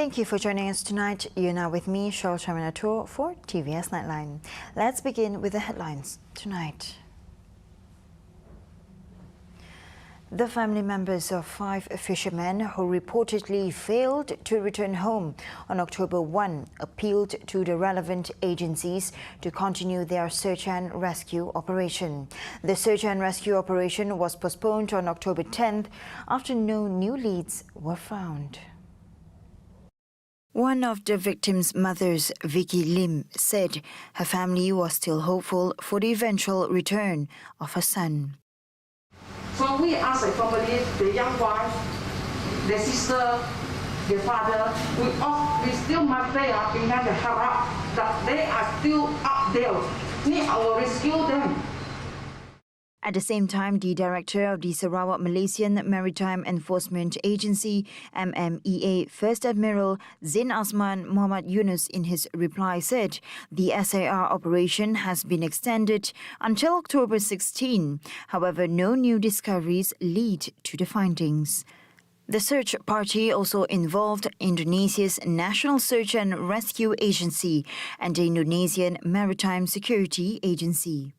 Thank you for joining us tonight. You're now with me, Cheryl Chaminator, for TVS Nightline. Let's begin with the headlines tonight. The family members of 5 fishermen who reportedly failed to return home on October 1 appealed to the relevant agencies to continue their search and rescue operation. The search and rescue operation was postponed on October 10th after no new leads were found. One of the victims' mothers, Vicky Lim, said her family was still hopeful for the eventual return of her son. So we ask the family, the young wife, the sister, the father, we still must they are in the harap that they are still up there. We will rescue them. At the same time, the director of the Sarawak Malaysian Maritime Enforcement Agency, MMEA, First Admiral Zain Asman Muhammad Yunus, in his reply said the SAR operation has been extended until October 16. However, no new discoveries lead to the findings. The search party also involved Indonesia's National Search and Rescue Agency and the Indonesian Maritime Security Agency.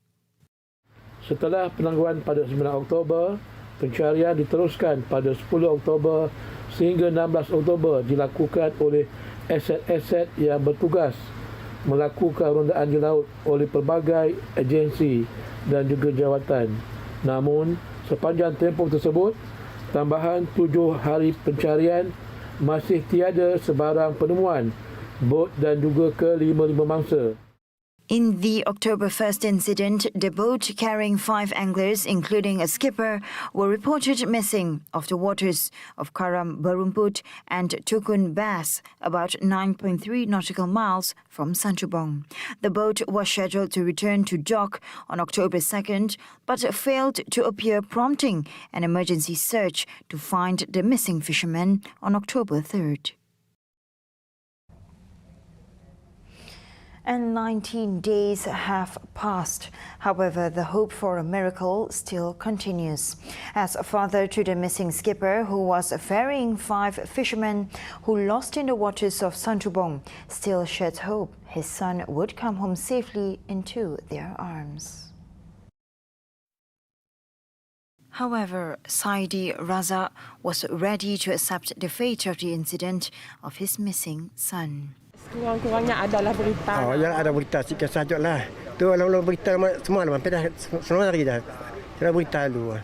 Setelah penangguhan pada 9 Oktober, pencarian diteruskan pada 10 Oktober sehingga 16 Oktober dilakukan oleh aset-aset yang bertugas melakukan rondaan di laut oleh pelbagai agensi dan juga jawatan. Namun, sepanjang tempoh tersebut, tambahan 7 hari pencarian masih tiada sebarang penemuan bot dan juga ke-5 mangsa. In the October 1st incident, the boat carrying 5 anglers, including a skipper, were reported missing off the waters of Karang Berumput and Tukun Bass, about 9.3 nautical miles from Sanchubong. The boat was scheduled to return to dock on October 2nd, but failed to appear, prompting an emergency search to find the missing fishermen on October 3rd. And 19 days have passed. However, the hope for a miracle still continues. As father to the missing skipper, who was ferrying 5 fishermen who lost in the waters of Sanchubong, still sheds hope his son would come home safely into their arms. However, Saidi Raza was ready to accept the fate of the incident of his missing son. Kurang-kurangnya adalah berita. Yang ada berita sikit sajalah. Tu kalau berita semua dah sampai dah semua hari dah. Kira berita dulu.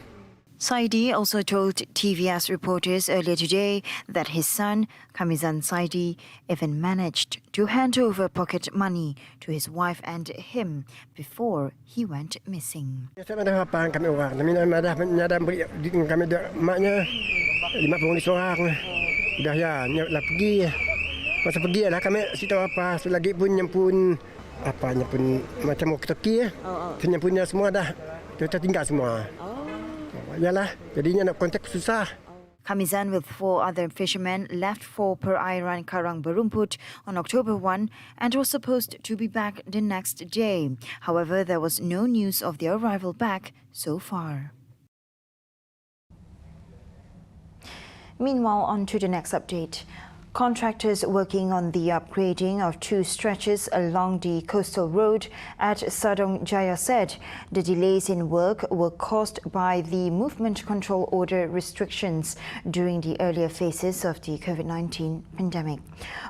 Saidi also told TVS reporters earlier today that his son, Kamizan Saidi, even managed to hand over pocket money to his wife and him before he went missing. Saya dah apa kami orang. Kami dah beri kami maknya 50 seorang. Dah ya, nak pergi. Masa pergi lah kami cerita apa selagi pun nyempun apanya pun macam walkie-talkie nyempunnya semua dah kita tinggal semua. Yalah jadinya nak kontak susah. Kamizan with 4 other fishermen left for perairan Karang Berumput on October 1 and was supposed to be back the next day. However, there was no news of their arrival back so far. Meanwhile, on to the next update. Contractors working on the upgrading of 2 stretches along the coastal road at Sadong Jaya said the delays in work were caused by the movement control order restrictions during the earlier phases of the COVID-19 pandemic.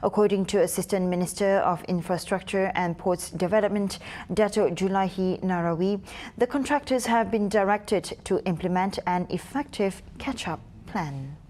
According to Assistant Minister of Infrastructure and Ports Development, Dato' Julaihi Narawi, the contractors have been directed to implement an effective catch-up plan.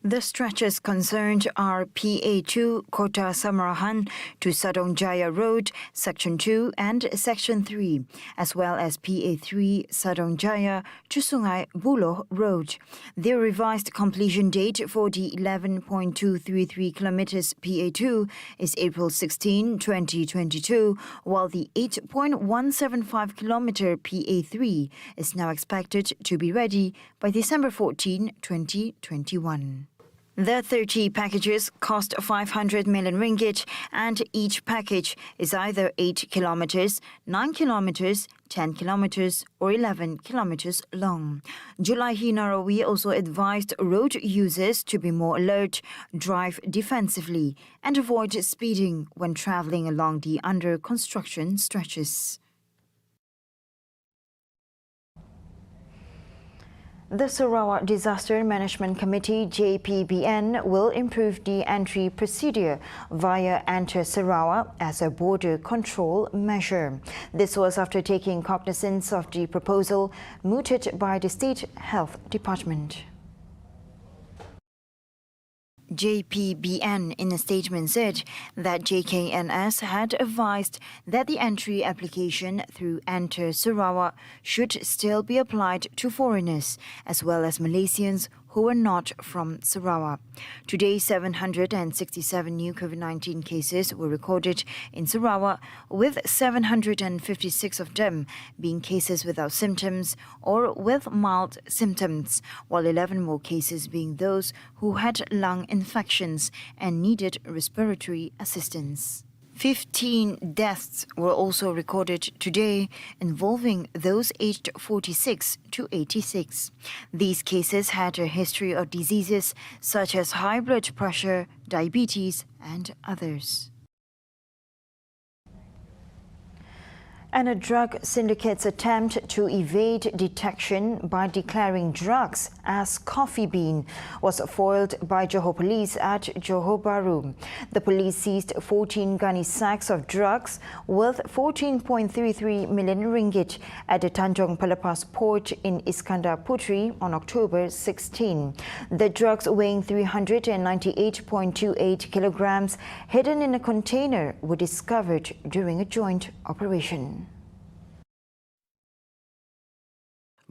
The stretches concerned are PA2 Kota Samarahan to Sadong Jaya Road, Section 2 and Section 3, as well as PA3 Sadong Jaya to Sungai Buloh Road. The revised completion date for the 11.233 kilometers PA2 is April 16, 2022, while the 8.175 kilometer PA3 is now expected to be ready by December 14, 2021. The 30 packages cost 500 million ringgit, and each package is either 8 kilometers, 9 kilometers, 10 kilometers, or 11 kilometers long. Julaihi Narawi also advised road users to be more alert, drive defensively, and avoid speeding when travelling along the under-construction stretches. The Sarawak Disaster Management Committee JPBN will improve the entry procedure via Enter Sarawak as a border control measure. This was after taking cognizance of the proposal mooted by the State Health Department. JPBN in a statement said that JKNS had advised that the entry application through Enter Sarawak should still be applied to foreigners as well as Malaysians who were not from Sarawak. Today, 767 new COVID-19 cases were recorded in Sarawak, with 756 of them being cases without symptoms or with mild symptoms, while 11 more cases being those who had lung infections and needed respiratory assistance. 15 deaths were also recorded today, involving those aged 46 to 86. These cases had a history of diseases such as high blood pressure, diabetes, and others. And a drug syndicate's attempt to evade detection by declaring drugs as coffee bean was foiled by Johor Police at Johor Bahru. The police seized 14 gunny sacks of drugs worth 14.33 million ringgit at the Tanjong Pelepas port in Iskandar Puteri on October 16. The drugs weighing 398.28 kilograms hidden in a container were discovered during a joint operation.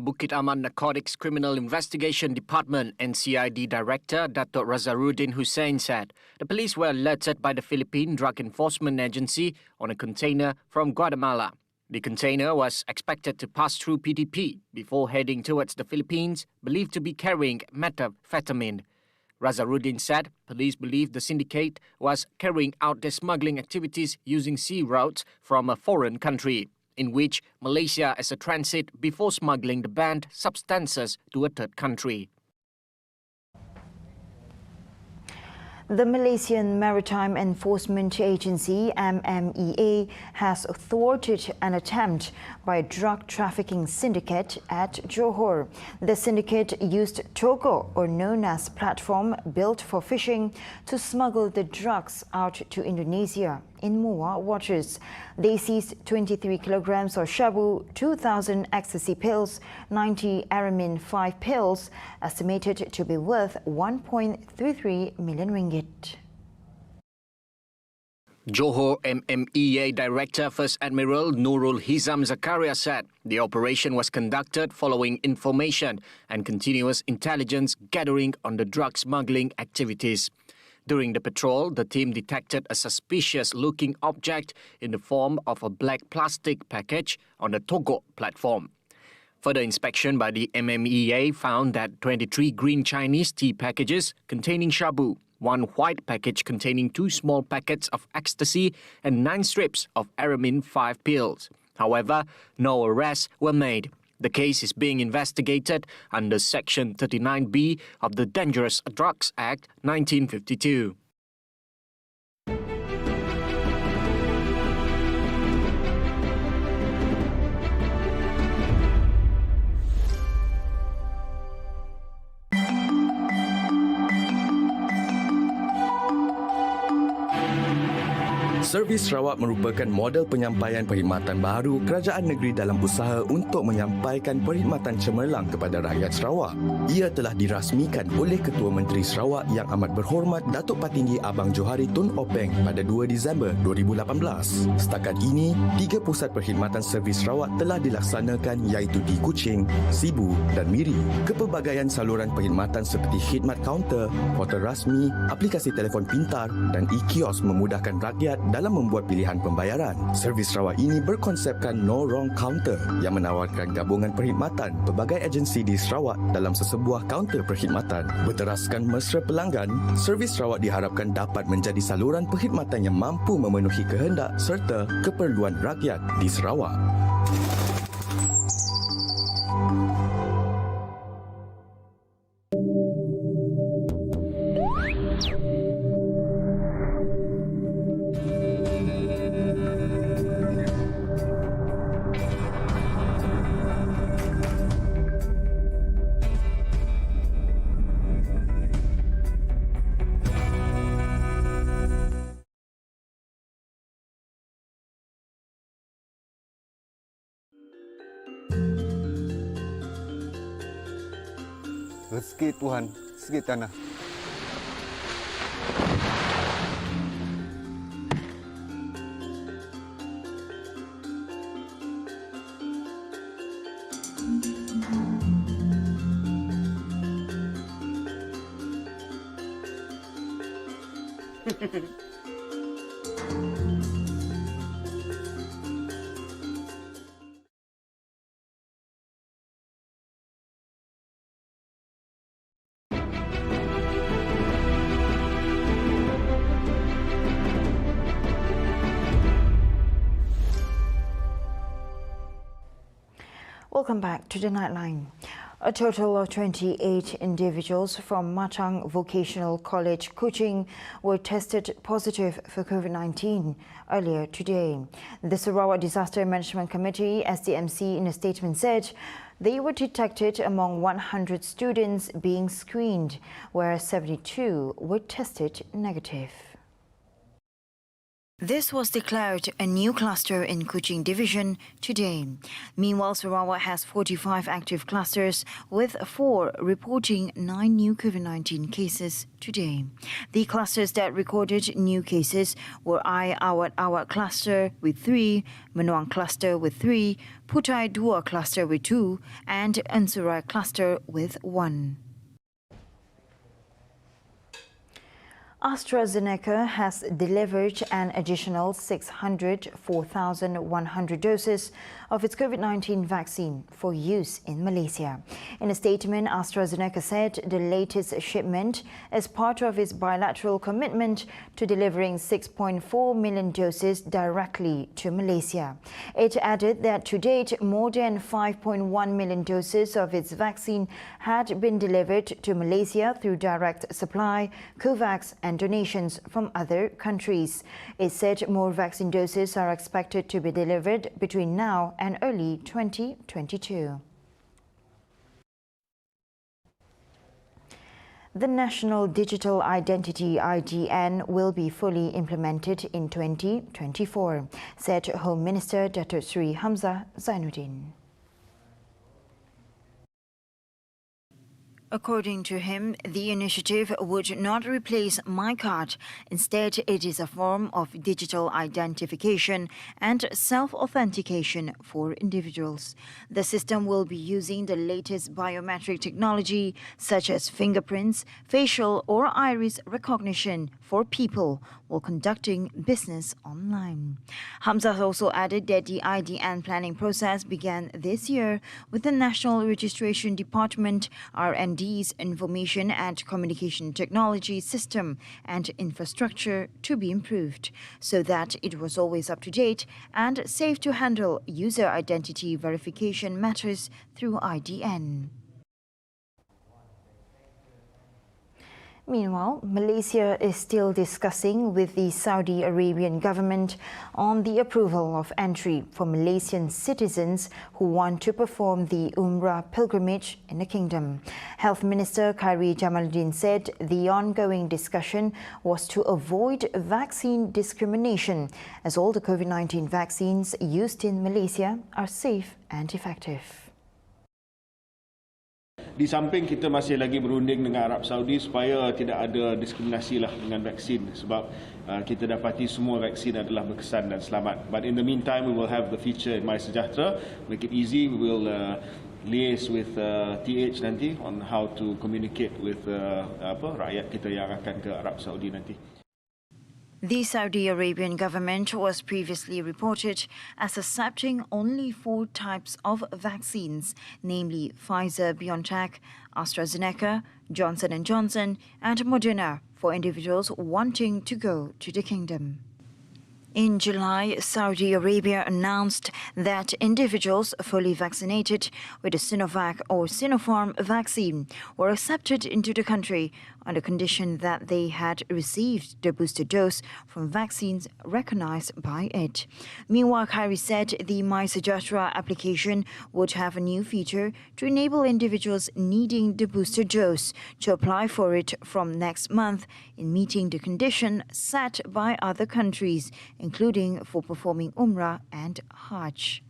Bukit Aman Narcotics Criminal Investigation Department NCID Director Datuk Razaruddin Hussein said the police were alerted by the Philippine Drug Enforcement Agency on a container from Guatemala. The container was expected to pass through PDP before heading towards the Philippines, believed to be carrying methamphetamine. Razaruddin said police believe the syndicate was carrying out their smuggling activities using sea routes from a foreign country, in which Malaysia is a transit before smuggling the banned substances to a third country. The Malaysian Maritime Enforcement Agency, MMEA, has thwarted an attempt by a drug trafficking syndicate at Johor. The syndicate used Togo, or known as platform built for fishing, to smuggle the drugs out to Indonesia in Muar waters. They seized 23 kilograms of shabu, 2,000 ecstasy pills, 90 Aramin 5 pills, estimated to be worth 1.33 million ringgit. Johor MMEA Director First Admiral Nurul Hizam Zakaria said the operation was conducted following information and continuous intelligence gathering on the drug smuggling activities. During the patrol, the team detected a suspicious-looking object in the form of a black plastic package on the Togo platform. Further inspection by the MMEA found that 23 green Chinese tea packages containing shabu, 1 white package containing 2 small packets of ecstasy, and 9 strips of Aramin 5 pills. However, no arrests were made. The case is being investigated under Section 39B of the Dangerous Drugs Act 1952. Servis Sarawak merupakan model penyampaian perkhidmatan baru kerajaan negeri dalam usaha untuk menyampaikan perkhidmatan cemerlang kepada rakyat Sarawak. Ia telah dirasmikan oleh Ketua Menteri Sarawak Yang Amat Berhormat Datuk Patinggi Abang Johari Tun Openg pada 2 Disember 2018. Setakat ini, 3 pusat perkhidmatan servis Sarawak telah dilaksanakan iaitu di Kuching, Sibu dan Miri. Kepelbagaian saluran perkhidmatan seperti khidmat kaunter, portal rasmi, aplikasi telefon pintar dan e-kios memudahkan rakyat dalam dalam membuat pilihan pembayaran. Servis Sarawak ini berkonsepkan No Wrong Counter yang menawarkan gabungan perkhidmatan pelbagai agensi di Sarawak dalam sesebuah kaunter perkhidmatan. Berteraskan mesra pelanggan, servis Sarawak diharapkan dapat menjadi saluran perkhidmatan yang mampu memenuhi kehendak serta keperluan rakyat di Sarawak. Rezeki Tuhan, rezeki tanah. Welcome back to the Nightline. A total of 28 individuals from Matang Vocational College, Kuching, were tested positive for COVID-19 earlier today. The Sarawak Disaster Management Committee, SDMC, in a statement said they were detected among 100 students being screened, where 72 were tested negative. This was declared a new cluster in Kuching Division today. Meanwhile, Sarawak has 45 active clusters, with 4 reporting 9 new COVID-19 cases today. The clusters that recorded new cases were Awat cluster with 3, Menuang cluster with 3, Putai Dua cluster with 2, and Ansurai cluster with 1. AstraZeneca has delivered an additional 604,100 doses of its COVID-19 vaccine for use in Malaysia. In a statement, AstraZeneca said the latest shipment is part of its bilateral commitment to delivering 6.4 million doses directly to Malaysia. It added that to date, more than 5.1 million doses of its vaccine had been delivered to Malaysia through direct supply, COVAX, and donations from other countries. It said more vaccine doses are expected to be delivered between now and early 2022. The National Digital Identity (IDN) will be fully implemented in 2024, said Home Minister Datuk Seri Hamzah Zainuddin. According to him, the initiative would not replace MyCard. Instead, it is a form of digital identification and self-authentication for individuals. The system will be using the latest biometric technology, such as fingerprints, facial or iris recognition for people while conducting business online. Hamzah also added that the IDN planning process began this year with the National Registration Department, R&D's Information and Communication Technology System and infrastructure to be improved so that it was always up to date and safe to handle user identity verification matters through IDN. Meanwhile, Malaysia is still discussing with the Saudi Arabian government on the approval of entry for Malaysian citizens who want to perform the Umrah pilgrimage in the kingdom. Health Minister Khairi Jamaluddin said the ongoing discussion was to avoid vaccine discrimination, as all the COVID-19 vaccines used in Malaysia are safe and effective. Di samping kita masih lagi berunding dengan Arab Saudi supaya tidak ada diskriminasi lah dengan vaksin, sebab kita dapati semua vaksin adalah berkesan dan selamat. But in the meantime, we will have the feature in My Sejahtera, make it easy. We will liaise with TH nanti on how to communicate with rakyat kita yang akan ke Arab Saudi nanti. The Saudi Arabian government was previously reported as accepting only 4 types of vaccines, namely Pfizer-BioNTech, AstraZeneca, Johnson & Johnson and Moderna for individuals wanting to go to the kingdom. In July, Saudi Arabia announced that individuals fully vaccinated with the Sinovac or Sinopharm vaccine were accepted into the country on the condition that they had received the booster dose from vaccines recognized by it. Meanwhile, Khairi said the My Sejahtera application would have a new feature to enable individuals needing the booster dose to apply for it from next month in meeting the condition set by other countries, including for performing Umrah and Hajj.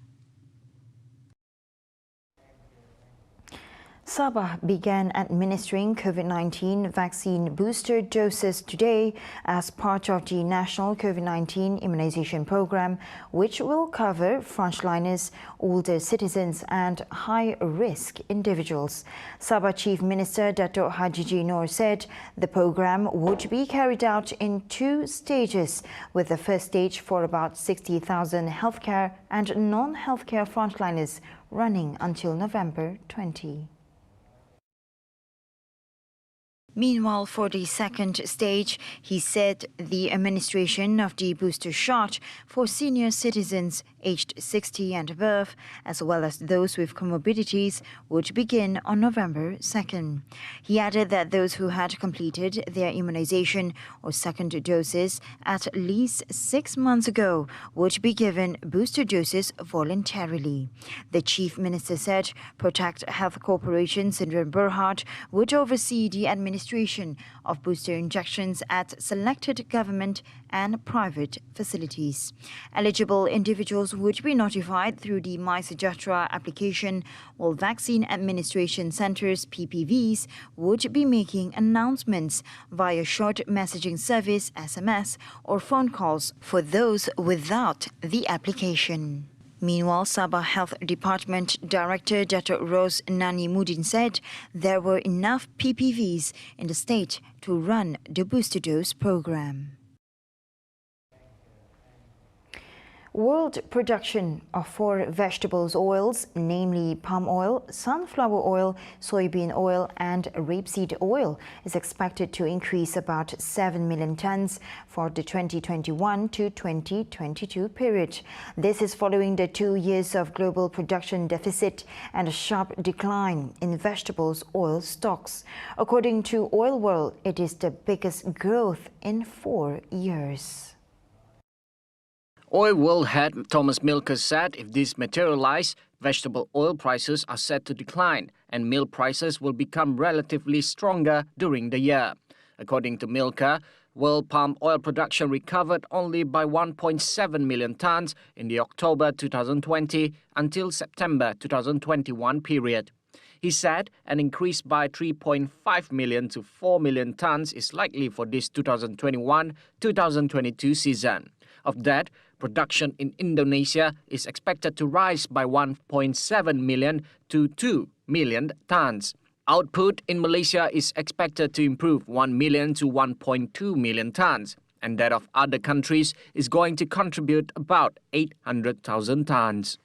Sabah began administering COVID-19 vaccine booster doses today as part of the national COVID-19 immunization program, which will cover frontliners, older citizens and high-risk individuals. Sabah Chief Minister Dato' Hajiji Noor said the program would be carried out in 2 stages, with the first stage for about 60,000 healthcare and non-healthcare frontliners running until November 20. Meanwhile, for the second stage, he said the administration of the booster shot for senior citizens aged 60 and above, as well as those with comorbidities, would begin on November 2nd. He added that those who had completed their immunization or second doses at least 6 months ago would be given booster doses voluntarily. The Chief Minister said Protect Health Corporation Sindran Berhad would oversee the administration of booster injections at selected government and private facilities. Eligible individuals would be notified through the My Sejahtera application, while vaccine administration centres (PPVs) would be making announcements via short messaging service (SMS) or phone calls for those without the application. Meanwhile, Sabah Health Department Director Dato' Rose Nani Mudin said there were enough PPVs in the state to run the booster dose program. World production of 4 vegetables oils, namely palm oil, sunflower oil, soybean oil and rapeseed oil, is expected to increase about 7 million tons for the 2021 to 2022 period. This is following the 2 years of global production deficit and a sharp decline in vegetables oil stocks. According to Oil World, it is the biggest growth in 4 years. Oil World head Thomas Milker said if this materialize, vegetable oil prices are set to decline and milk prices will become relatively stronger during the year. According to Milker, world palm oil production recovered only by 1.7 million tons in the October 2020 until September 2021 period. He said an increase by 3.5 million to 4 million tons is likely for this 2021-2022 season. Of that, production in Indonesia is expected to rise by 1.7 million to 2 million tons. Output in Malaysia is expected to improve 1 million to 1.2 million tons, and that of other countries is going to contribute about 800,000 tons.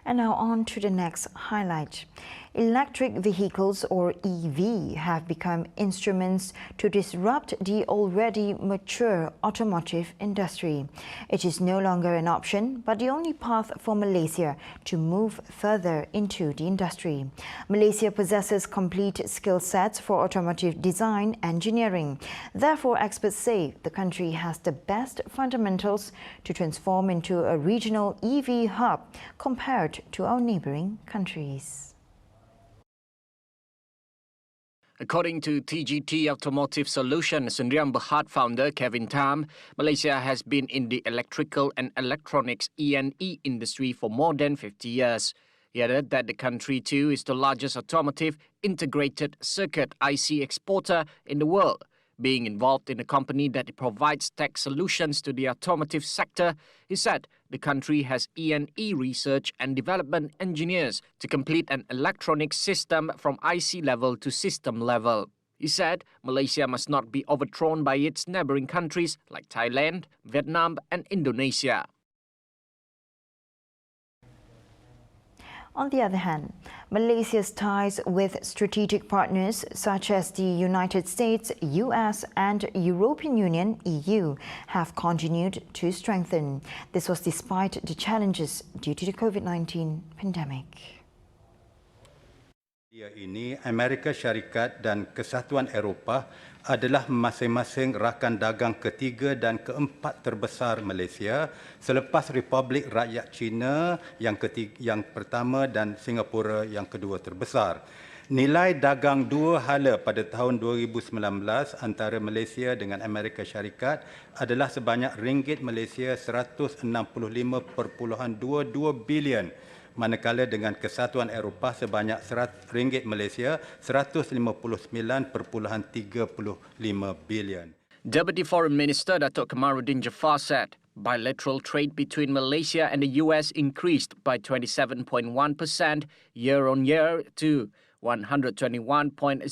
And now on to the next highlight. Electric vehicles, or EV, have become instruments to disrupt the already mature automotive industry. It is no longer an option, but the only path for Malaysia to move further into the industry. Malaysia possesses complete skill sets for automotive design engineering. Therefore, experts say the country has the best fundamentals to transform into a regional EV hub compared to our neighbouring countries. According to TGT Automotive Solutions Sdn Bhd founder Kevin Tam, Malaysia has been in the electrical and electronics E&E industry for more than 50 years. He added that the country too is the largest automotive integrated circuit IC exporter in the world. Being involved in a company that provides tech solutions to the automotive sector, he said the country has E&E research and development engineers to complete an electronic system from IC level to system level. He said Malaysia must not be overthrown by its neighboring countries like Thailand, Vietnam and Indonesia. On the other hand, Malaysia's ties with strategic partners such as the United States, US and European Union (EU) have continued to strengthen. This was despite the challenges due to the COVID-19 pandemic. Ini Amerika Syarikat dan Kesatuan Eropah adalah masing-masing rakan dagang ketiga dan keempat terbesar Malaysia selepas Republik Rakyat Cina yang pertama dan Singapura yang kedua terbesar. Nilai dagang dua hala pada tahun 2019 antara Malaysia dengan Amerika Syarikat adalah sebanyak ringgit Malaysia 165.22 bilion, manakala dengan Kesatuan Eropah sebanyak ringgit Malaysia 159.35 bilion. Deputy Foreign Minister Datuk Kamaruddin Jaafar said bilateral trade between Malaysia and the US increased by 27.1% year-on-year to 121.01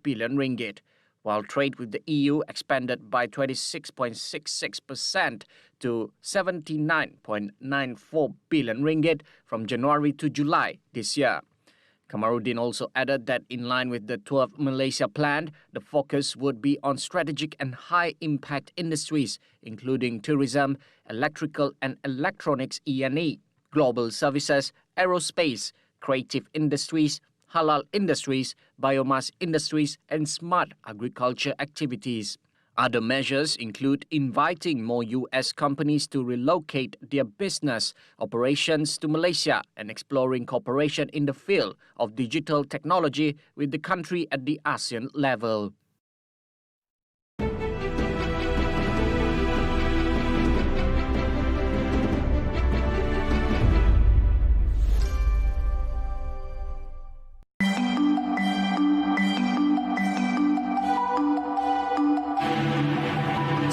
billion ringgit, while trade with the EU expanded by 26.66% to 79.94 billion ringgit from January to July this year. Kamaruddin also added that in line with the 12th Malaysia Plan, the focus would be on strategic and high-impact industries, including tourism, electrical and electronics E&E, global services, aerospace, creative industries, halal industries, biomass industries and smart agriculture activities. Other measures include inviting more US companies to relocate their business operations to Malaysia and exploring cooperation in the field of digital technology with the country at the ASEAN level.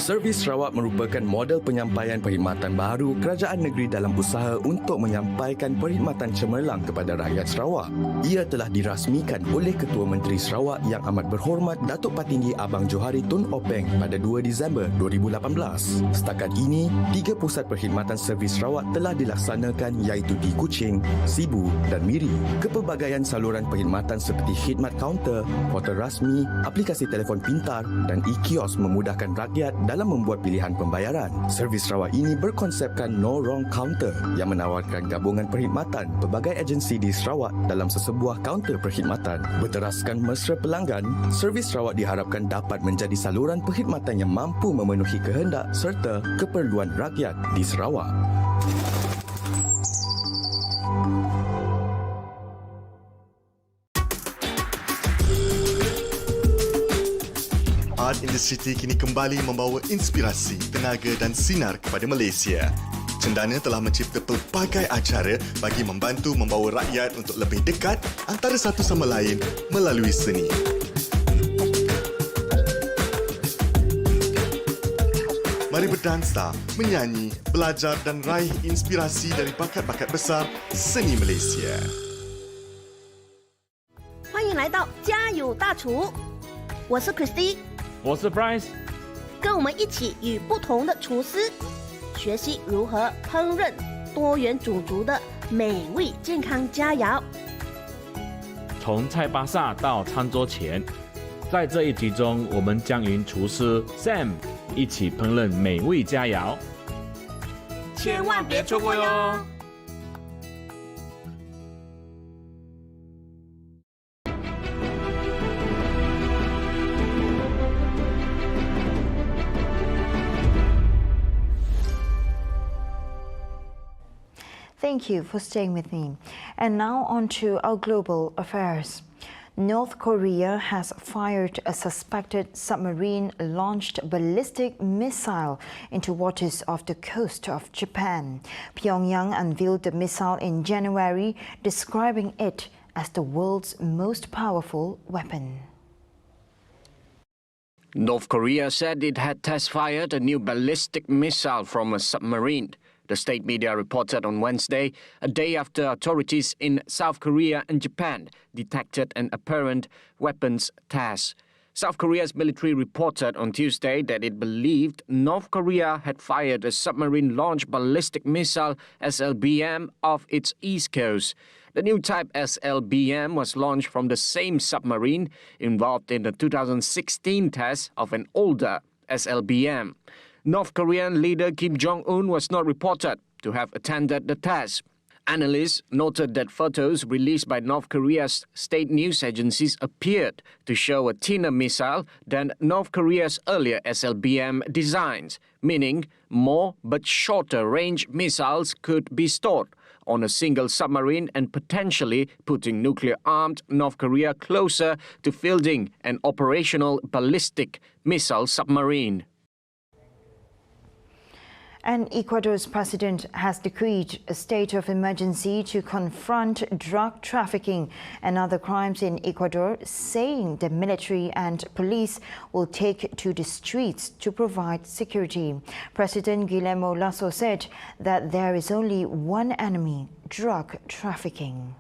Servis Sarawak merupakan model penyampaian perkhidmatan baru kerajaan negeri dalam usaha untuk menyampaikan perkhidmatan cemerlang kepada rakyat Sarawak. Ia telah dirasmikan oleh Ketua Menteri Sarawak Yang Amat Berhormat Datuk Patinggi Abang Johari Tun Openg pada 2 Disember 2018. Setakat ini, 3 pusat perkhidmatan servis Sarawak telah dilaksanakan iaitu di Kuching, Sibu dan Miri. Kepelbagaian saluran perkhidmatan seperti khidmat kaunter, portal rasmi, aplikasi telefon pintar dan e-kios memudahkan rakyat dalam membuat pilihan pembayaran. Servis Sarawak ini berkonsepkan No Wrong Counter yang menawarkan gabungan perkhidmatan pelbagai agensi di Sarawak dalam sesebuah kaunter perkhidmatan. Berteraskan mesra pelanggan, servis Sarawak diharapkan dapat menjadi saluran perkhidmatan yang mampu memenuhi kehendak serta keperluan rakyat di Sarawak. Art in the City kini kembali membawa inspirasi, tenaga dan sinar kepada Malaysia. Cendana telah mencipta pelbagai acara bagi membantu membawa rakyat untuk lebih dekat antara satu sama lain melalui seni. Mari berdansa, menyanyi, belajar dan raih inspirasi dari bakat-bakat besar seni Malaysia. 欢迎来到家有大厨，我是 Christy。 我是 Bryce， 跟我们一起与不同的厨师学习如何烹饪多元种族的美味健康佳肴。从菜巴萨到餐桌前，在这一集中，我们将与厨师 Sam 一起烹饪美味佳肴，千万别错过哟！ Thank you for staying with me. And now on to our global affairs. North Korea has fired a suspected submarine-launched ballistic missile into waters off the coast of Japan. Pyongyang unveiled the missile in January, describing it as the world's most powerful weapon. North Korea said it had test-fired a new ballistic missile from a submarine. The state media reported on Wednesday, a day after authorities in South Korea and Japan detected an apparent weapons test. South Korea's military reported on Tuesday that it believed North Korea had fired a submarine-launched ballistic missile SLBM off its east coast. The new type SLBM was launched from the same submarine involved in the 2016 test of an older SLBM. North Korean leader Kim Jong-un was not reported to have attended the test. Analysts noted that photos released by North Korea's state news agencies appeared to show a thinner missile than North Korea's earlier SLBM designs, meaning more but shorter range missiles could be stored on a single submarine and potentially putting nuclear-armed North Korea closer to fielding an operational ballistic missile submarine. And Ecuador's president has decreed a state of emergency to confront drug trafficking and other crimes in Ecuador, saying the military and police will take to the streets to provide security. President Guillermo Lasso said that there is only one enemy: drug trafficking.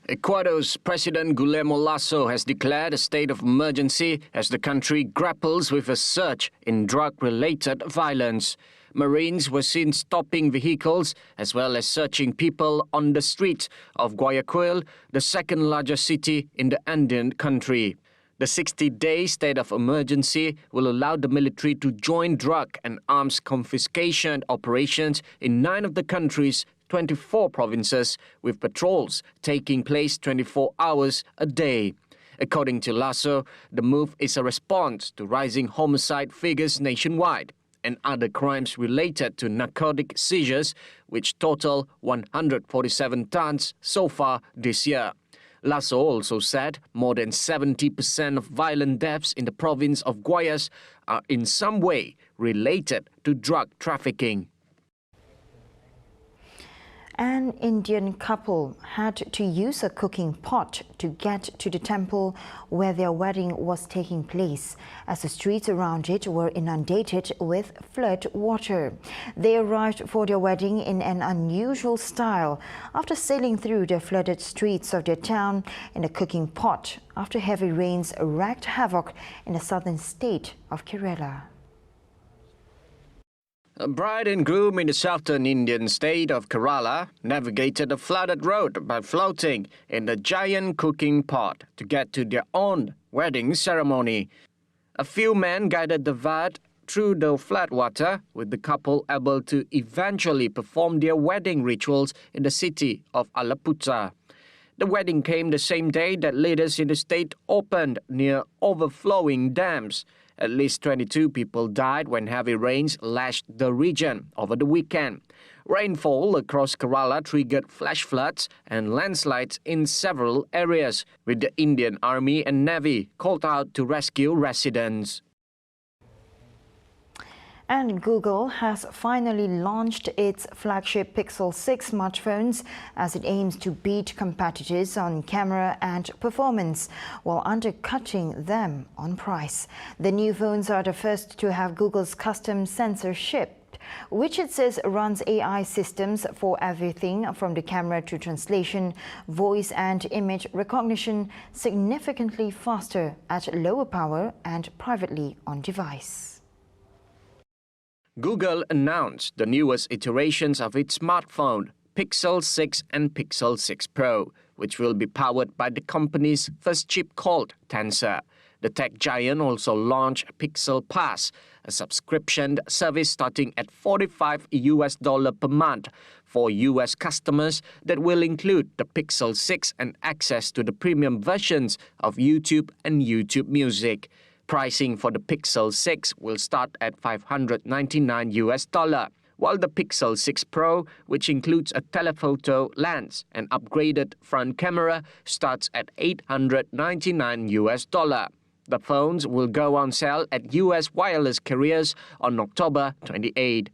Ecuador's President Guillermo Lasso has declared a state of emergency as the country grapples with a surge in drug-related violence. Marines were seen stopping vehicles as well as searching people on the streets of Guayaquil, the second-largest city in the Andean country. The 60-day state of emergency will allow the military to join drug and arms confiscation operations in 9 of the country's 24 provinces, with patrols taking place 24 hours a day. According to Lasso, the move is a response to rising homicide figures nationwide and other crimes related to narcotic seizures, which total 147 tons so far this year. Lasso also said more than 70% of violent deaths in the province of Guayas are in some way related to drug trafficking. An Indian couple had to use a cooking pot to get to the temple where their wedding was taking place, as the streets around it were inundated with flood water. They arrived for their wedding in an unusual style after sailing through the flooded streets of their town in a cooking pot after heavy rains wreaked havoc in the southern state of Kerala. A bride and groom in the southern Indian state of Kerala navigated a flooded road by floating in the giant cooking pot to get to their own wedding ceremony. A few men guided the bride through the floodwater, with the couple able to eventually perform their wedding rituals in the city of Alappuzha. The wedding came the same day that leaders in the state opened near overflowing dams. At least 22 people died when heavy rains lashed the region over the weekend. Rainfall across Kerala triggered flash floods and landslides in several areas, with the Indian Army and Navy called out to rescue residents. And Google has finally launched its flagship Pixel 6 smartphones as it aims to beat competitors on camera and performance while undercutting them on price. The new phones are the first to have Google's custom sensor chip, which it says runs AI systems for everything from the camera to translation, voice and image recognition significantly faster at lower power and privately on device. Google announced the newest iterations of its smartphone, Pixel 6 and Pixel 6 Pro, which will be powered by the company's first chip called Tensor. The tech giant also launched Pixel Pass, a subscription service starting at $45 per month for US customers that will include the Pixel 6 and access to the premium versions of YouTube and YouTube Music. Pricing for the Pixel 6 will start at $599, while the Pixel 6 Pro, which includes a telephoto lens and upgraded front camera, starts at $899. The phones will go on sale at US wireless carriers on October 28.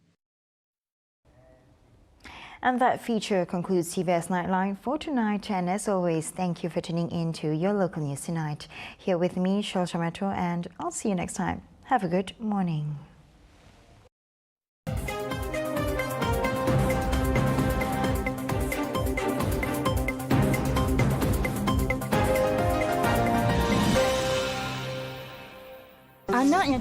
And that feature concludes TVS Nightline for tonight. And as always, thank you for tuning in to your local news tonight. Here with me, Shalta Metro, and I'll see you next time. Have a good morning. anak yang